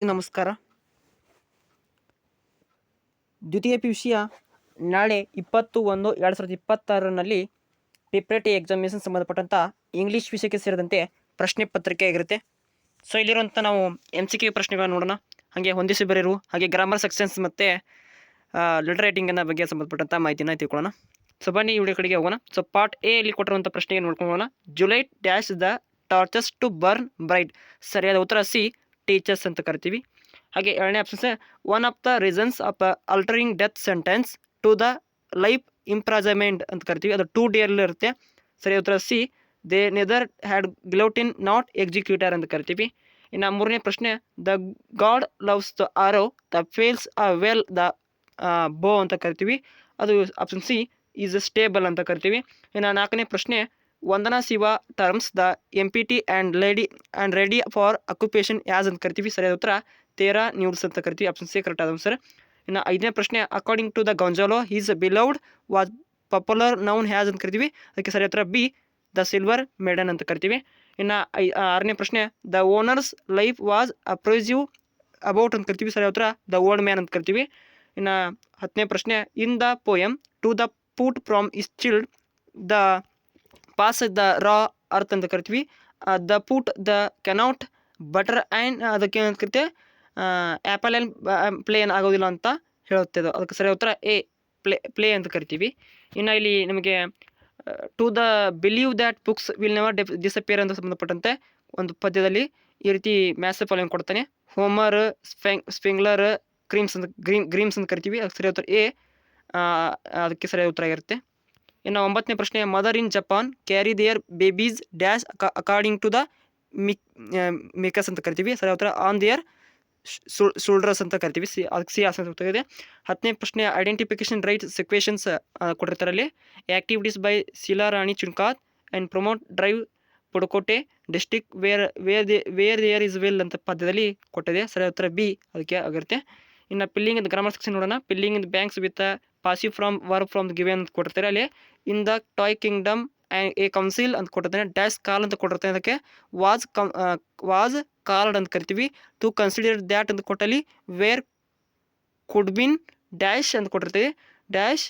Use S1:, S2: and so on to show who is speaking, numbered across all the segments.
S1: ನಮಸ್ಕಾರ. ದ್ವಿತೀಯ PUCಯ ನಾಳೆ 20/1/2026ರಲ್ಲಿ ಪ್ರಿಪ್ರೇಟರಿ ಎಕ್ಸಾಮಿನೇಷನ್ ಸಂಬಂಧಪಟ್ಟಂಥ ಇಂಗ್ಲೀಷ್ ವಿಷಯಕ್ಕೆ ಸೇರಿದಂತೆ ಪ್ರಶ್ನೆ ಪತ್ರಿಕೆ ಆಗಿರುತ್ತೆ. ಸೊ ಇಲ್ಲಿರುವಂಥ ನಾವು MCQ ಪ್ರಶ್ನೆಗಳನ್ನ ನೋಡೋಣ. ಹಾಗೆ ಹೊಂದಿಸಿ ಬರೆಯಿರು, ಹಾಗೆ ಗ್ರಾಮರ್ ಸೆಕ್ಷನ್ಸ್ ಮತ್ತು ಲೆಟರ್ ರೈಟಿಂಗಿನ ಬಗ್ಗೆ ಸಂಬಂಧಪಟ್ಟಂಥ ಮಾಹಿತಿನ ತಿಳ್ಕೊಳ್ಳೋಣ. ಸೊ ಬನ್ನಿ ಈ ವಿಡಿಯೋ ಕಡೆಗೆ ಹೋಗೋಣ. ಸೊ ಪಾರ್ಟ್ ಎ ಅಲ್ಲಿ ಕೊಟ್ಟಿರುವಂಥ ಪ್ರಶ್ನೆಗೆ ನೋಡ್ಕೊಳ್ಳೋಣ. Juliet dash the torches to burn bright. ಸರಿಯಾದ ಉತ್ತರ ಸಿ, ಟೀಚರ್ಸ್ ಅಂತ ಕರಿತೀವಿ. ಹಾಗೆ ಎರಡನೇ options, one of the reasons of altering death sentence to the life imprisonment ಅಂತ ಕರಿತೀವಿ. ಅದು 2 ಡೇ ಇರುತ್ತೆ. ಸರಿಯಾದ ಉತ್ತರ C, they neither had guillotine not executioner ಅಂತ ಕರಿತೀವಿ. ಇನ್ನು ಮೂರನೇ ಪ್ರಶ್ನೆ, the god loves the arrow the fails a well the bow ಅಂತ ಕರಿತೀವಿ. ಅದು ಆಪ್ಷನ್ ಸಿ, ಈಸ್ ಸ್ಟೇಬಲ್ ಅಂತ ಕರಿತೀವಿ. ಇನ್ನು ನಾಲ್ಕನೇ ಪ್ರಶ್ನೆ, Vandana Shiva terms the MPT and ready for occupation as ಅಂತ ಕರಿತೀವಿ. ಸರಿಯಾದ ಉತ್ತರ ತೇರಾ ನ್ಯೂಡ್ಸ್ ಅಂತ ಕರಿತೀವಿ. ಆಪ್ಷನ್ ಸಿ ಕರೆಕ್ಟ್ ಆದ ಸರ್. ಇನ್ನು ಐದನೇ ಪ್ರಶ್ನೆ, according to the Gonzalo his beloved was popular known has ಅಂತ ಕರಿತೀವಿ. ಅದಕ್ಕೆ ಸರಿಯಾದ ಉತ್ತರ ಬಿ, ದ ಸಿಲ್ವರ್ ಮೇಡನ್ ಅಂತ ಕರಿತೀವಿ. ಇನ್ನು ಆರನೇ ಪ್ರಶ್ನೆ, the owners life was apprehensive about ಅಂತ ಕರಿತೀವಿ. ಸರಿಯಾದ ಉತ್ತರ ದ ಓಲ್ಡ್ ಮ್ಯಾನ್ ಅಂತ ಕರಿತೀವಿ. ಇನ್ನು ಹತ್ತನೇ ಪ್ರಶ್ನೆ, in the poem to the poet from is chilled the pass the raw earth ಅಂತ ಕರಿತೀವಿ. The poet the cannot butter and ಅದಕ್ಕೆ ಏನು ಕರಿತೀವಿ, ಆ್ಯಪಲ್ ಆ್ಯಂಡ್ ಪ್ಲೇನ್ ಆಗೋದಿಲ್ಲ ಅಂತ ಹೇಳುತ್ತೆ. ಅದು ಅದಕ್ಕೆ ಸರಿಯಾದ ಉತ್ತರ ಎ, ಪ್ಲೇ ಅಂತ ಕರಿತೀವಿ. ಇನ್ನು ಇಲ್ಲಿ ನಿಮಗೆ to the believe that books will never disappear ಅಂತ ಸಂಬಂಧಪಟ್ಟಂತೆ ಒಂದು ಪದ್ಯದಲ್ಲಿ ಈ ರೀತಿ ಮ್ಯಾಥ್ಸ್ ಫಾಲೋಯಿಂಗ್ ಕೊಡ್ತಾನೆ. ಹೋಮರ್, ಸ್ಪಿಂಗ್ಲರ್, ಗ್ರೀಮ್ಸ್ ಅಂತ ಕರಿತೀವಿ. ಅದಕ್ಕೆ ಸರಿಯಾದ ಉತ್ತರ ಎ, ಅದಕ್ಕೆ ಸರಿಯಾದ ಉತ್ತರ ಆಗಿರುತ್ತೆ. ಇನ್ನು ಒಂಬತ್ತನೇ ಪ್ರಶ್ನೆ, mother in Japan carry their babies dash according to the makers ಅಂತ ಕರಿತೀವಿ. ಸರಿಯಾದ ಉತ್ತರ ಆನ್ ದೇಯರ್ ಶೋಲ್ಡರ್ಸ್ ಅಂತ ಕರಿತೀವಿ. ಅದಕ್ಕೆ ಸಿ ಆನ್ಸರ್ ಇದೆ. ಹತ್ತನೇ ಪ್ರಶ್ನೆ, ಐಡೆಂಟಿಫಿಕೇಶನ್ ರೈಟ್ ಸಿಕ್ವೇಷನ್ಸ್ ಕೊಟ್ಟಿರ್ತಾರಲ್ಲಿ. Activities by Sheela Rani Chunkath and promote drive Pudukkottai district where there is well ಅಂತ ಪದ್ಯದಲ್ಲಿ ಕೊಟ್ಟಿದೆ. ಸರಿಯಾದ ಉತ್ತರ ಬಿ, ಅದಕ್ಕೆ ಆಗಿರುತ್ತೆ. ಇನ್ನು ಪಿಲ್ಲಿಂಗ್ ಇನ್ ಗ್ರಾಮರ್ ಸೆಕ್ಷನ್ ನೋಡೋಣ. Filling in blanks with passive from verb from given ಅಂತ ಕೊಟ್ಟಿರ್ತಾರೆ. ಅಲ್ಲಿ in the toy kingdom a council ಅಂತ ಕೊಟ್ಟಿರ್ತಾನೆ. ಡ್ಯಾಶ್ ಕಾಲ್ ಅಂತ ಕೊಟ್ಟಿರ್ತಾನೆ. ಅದಕ್ಕೆ ವಾಸ್ ಕಾಲ್ಡ್ ಅಂತ ಕರಿತೀವಿ. ಟು ಕನ್ಸಿಡರ್ ದ್ಯಾಟ್ ಅಂತ ಕೊಟ್ಟಲ್ಲಿ ವೇರ್ ಕುಡ್ ಬಿನ್ ಡ್ಯಾಶ್ ಅಂತ ಕೊಟ್ಟಿರ್ತೀವಿ. ಡ್ಯಾಶ್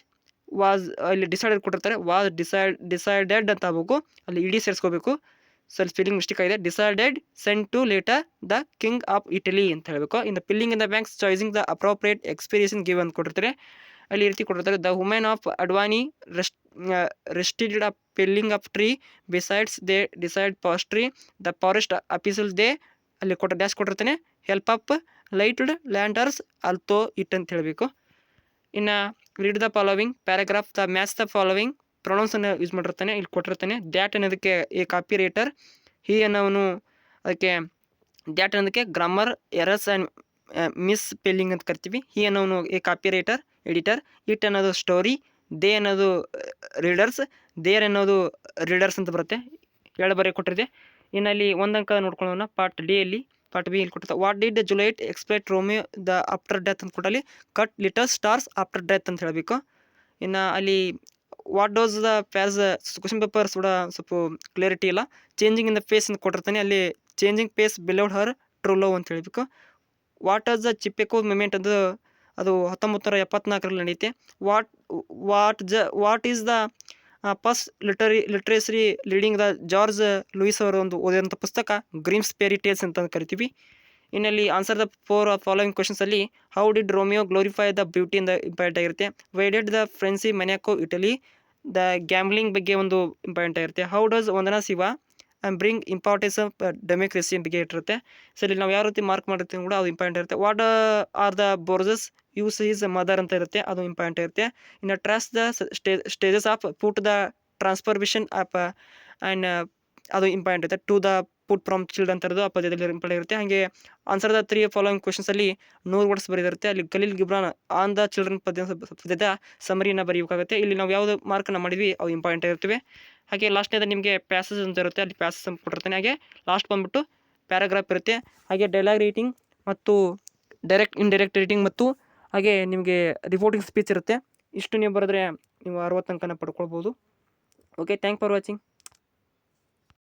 S1: ವಾಸ್ ಅಲ್ಲಿ ಡಿಸೈಡೆಡ್ ಕೊಟ್ಟಿರ್ತಾರೆ. ವಾಸ್ ಡಿಸೈಡೆಡ್ ಅಂತ ಆಗಬೇಕು, ಅಲ್ಲಿ ಇಡೀ ಸೇರಿಸ್ಕೋಬೇಕು. ಸ್ವಲ್ಪ ಸ್ಪೆಲ್ಲಿಂಗ್ ಮಿಸ್ಟೇಕ್ ಆಗಿದೆ. Decided sent to later the king of Italy ಅಂತ ಹೇಳಬೇಕು. ಇನ್ನು filling in the blanks choosing the appropriate experience give ಅಂತ ಕೊಟ್ಟಿರ್ತಾರೆ. ಅಲ್ಲಿ ಈ ರೀತಿ ಕೊಟ್ಟಿರ್ತಾರೆ. The women of Advani rested a filling of tree besides they decide pastry the forest official they ಅಲ್ಲಿ ಡ್ಯಾಶ್ ಕೊಟ್ಟಿರ್ತಾನೆ. Help up lighted landers although it ಅಂತ ಹೇಳಬೇಕು. ಇನ್ನು read the following paragraph the match the following ಪ್ರೊನೌನ್ಸನ್ನು use ಮಾಡಿರ್ತಾನೆ. ಇಲ್ಲಿ ಕೊಟ್ಟಿರ್ತಾನೆ. That ಅನ್ನೋದಕ್ಕೆ ಎ ಕಾಪಿ ರೈಟರ್, ಹಿ ಅನ್ನೋನು ಅದಕ್ಕೆ ದ್ಯಾಟ್ ಅನ್ನೋದಕ್ಕೆ grammar errors and misspelling ಅಂತ ಕರಿತೀವಿ. ಹಿ ಅನ್ನೋನು a copy writer editor, it ಅನ್ನೋದು ಸ್ಟೋರಿ, ದೇ ಅನ್ನೋದು ರೀಡರ್ಸ್, ದೇರ್ ಅನ್ನೋದು ರೀಡರ್ಸ್ ಅಂತ ಬರುತ್ತೆ. ಎರಡು ಬರೀ ಕೊಟ್ಟಿದೆ. ಇನ್ನು ಅಲ್ಲಿ ಒಂದು ಅಂಕ ನೋಡ್ಕೊಳ್ಳೋಣ. ಪಾರ್ಟ್ ಡಿ ಅಲ್ಲಿ. ಪಾರ್ಟ್ ಬಿ ಇಲ್ಲಿ ಕೊಟ್ಟಿರ್ತಾರೆ. What did Juliet expect Romeo the after death ಅಂತ ಕೊಟ್ಟಲ್ಲಿ cut little stars after death ಅಂತ ಹೇಳಬೇಕು. ಇನ್ನು ಅಲ್ಲಿ what does the pass question papers ಕೂಡ ಸ್ವಲ್ಪ ಕ್ಲಿಯರಿಟಿ ಇಲ್ಲ. ಚೇಂಜಿಂಗ್ ಇನ್ ದ ಫೇಸ್ ಅಂತ ಕೊಟ್ಟಿರ್ತಾನೆ. ಅಲ್ಲಿ changing face beloved her true love ಅಂತ ಹೇಳಬೇಕು. What as the Chipko movement ಅದು 1974ರಲ್ಲಿ ನಡೆಯುತ್ತೆ. What is the first literary leading the George Louis ಅವರು ಒಂದು ಓದಿದಂಥ ಪುಸ್ತಕ ಗ್ರೀಮ್ಸ್ ಫೇರಿ ಟೇಲ್ಸ್ ಅಂತ ಕರಿತೀವಿ. ಇನ್ನಲ್ಲಿ ಆನ್ಸರ್ ದ 4 ಫಾಲೋವಿಂಗ್ ಕ್ವಶನ್ಸಲ್ಲಿ how did Romeo glorify the beauty ಇಂದ ಇಂಪಾರ್ಟೆಂಟ್ ಆಗಿರುತ್ತೆ. Why did the French Monaco Italy the gambling ಬಗ್ಗೆ ಒಂದು ಇಂಪಾರ್ಟೆಂಟ್ ಆಗಿರುತ್ತೆ. How does Vandana Shiva bring importance of democracy ಬಗ್ಗೆ ಇಟ್ಟಿರುತ್ತೆ. ಸೊ ಇಲ್ಲಿ ನಾವು ಯಾವ ರೀತಿ ಮಾರ್ಕ್ ಮಾಡಿರ್ತೀವಿ ಕೂಡ ಅದು ಇಂಪಾರ್ಟೆಂಟ್ ಇರುತ್ತೆ. What are the Borges use is mother ಅಂತ ಇರುತ್ತೆ, ಅದು ಇಂಪಾರ್ಟೆಂಟ್ ಇರುತ್ತೆ. ಇನ್ನು trace the stages of put the transformation of and ಅದು ಇಂಪಾರ್ಟೆಂಟ್ ಇರುತ್ತೆ. To the put from child ಅಂತ ಇರೋದು ಆ ಪದ್ಯದಲ್ಲಿ ಇಂಪಾರ್ಟೆಂಟ್ ಇರುತ್ತೆ. ಹಾಗೆ ಆನ್ಸರ್ ದ 3 ಫಾಲೋವಿಂಗ್ ಕ್ವಶನ್ಸಲ್ಲಿ 100 ವರ್ಡ್ಸ್ ಬರೆದಿರುತ್ತೆ. ಅಲ್ಲಿ Khalil Gibran on the children ಪದ್ಯದ ಸಮರಿನ ಬರೆಯಬೇಕಾಗುತ್ತೆ. ಇಲ್ಲಿ ನಾವು ಯಾವುದು ಮಾರ್ಕನ್ನು ಮಾಡಿದ್ವಿ ಅವು ಇಂಪಾರ್ಟೆಂಟ್ ಇರ್ತವೆ. ಹಾಗೆ ಲಾಸ್ಟ್ನೇದು ನಿಮಗೆ ಪ್ಯಾಸೇಜ್ ಅಂತ ಇರುತ್ತೆ, ಅಲ್ಲಿ ಪ್ಯಾಸೇಜ್ ಅಂತ ಕೊಟ್ಟಿರ್ತಾನೆ. ಹಾಗೆ ಲಾಸ್ಟ್ ಬಂದುಬಿಟ್ಟು ಪ್ಯಾರಾಗ್ರಾಫ್ ಇರುತ್ತೆ. ಹಾಗೆ ಡೈಲಾಗ್ ರೈಟಿಂಗ್ ಮತ್ತು ಇಂಡೈರೆಕ್ಟ್ ರೈಟಿಂಗ್ ಮತ್ತು ಹಾಗೆ ನಿಮಗೆ ರಿಪೋರ್ಟಿಂಗ್ ಸ್ಪೀಚ್ ಇರುತ್ತೆ. ಇಷ್ಟು ನೀವು ಬರೆದ್ರೆ ನೀವು 60 ಅಂಕನ ಪಡ್ಕೊಳ್ಬೋದು. Okay, thank for watching.